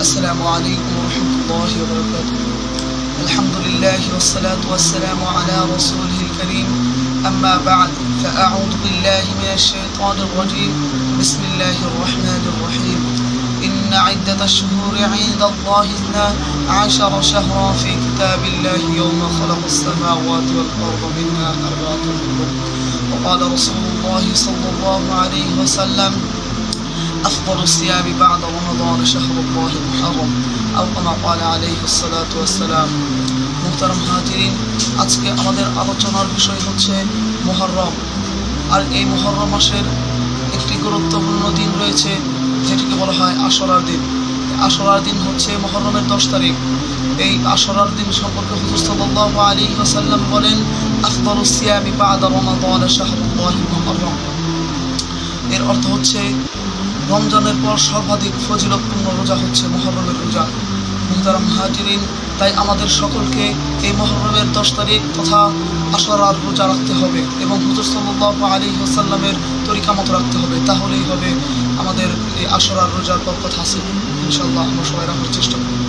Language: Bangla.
السلام عليكم ورحمة الله وبركاته. الحمد لله والصلاة والسلام على رسوله الكريم. أما بعد فأعوذ بالله من الشيطان الرجيم. بسم الله الرحمن الرحيم. إن عدة الشهور عند الله 12 شهرا في كتاب الله يوم خلق السماوات والأرض منها 4 حرم. وقال رسول الله صلى الله عليه وسلم أفضل الصيام بعد رمضان شهر الله المحرم أو كما قال عليه الصلاة والسلام. মুহতারাম হাজিরিন, আজকে আমাদের আলোচনার বিষয় হচ্ছে মুহররম। আর এই মুহররম মাসের একটি গুরুত্বপূর্ণ দিন রয়েছে যেটিকে বলা হয় আশুরার দিন। আশুরার দিন হচ্ছে মুহররমের 10 তারিখ। এই আশুরার দিন সম্পর্কে হুজুর সাল্লাল্লাহু আলাইহি ওয়াসাল্লাম বলেন, আফদালুস সিয়ামি বা'দা রমাদান শাহরুল্লাহিল মুহররম। এর অর্থ হচ্ছে রমজানের পর সর্বাধিক ফজিলতপূর্ণ রোজা হচ্ছে মুহররমের রোজা। মুহতারাম হাজিরিন, তাই আমাদের সকলকে এই মুহররমের 10 তারিখ তথা আশুরার রোজা রাখতে হবে এবং হুজুর সাল্লাল্লাহু আলাইহি ওয়াসাল্লামের তরিকা মতো রাখতে হবে। তাহলেই হবে আমাদের এই আশুরার রোজার বরকত হাসিল। ইনশাআল্লাহ আমরা সবাই রাখার চেষ্টা করব।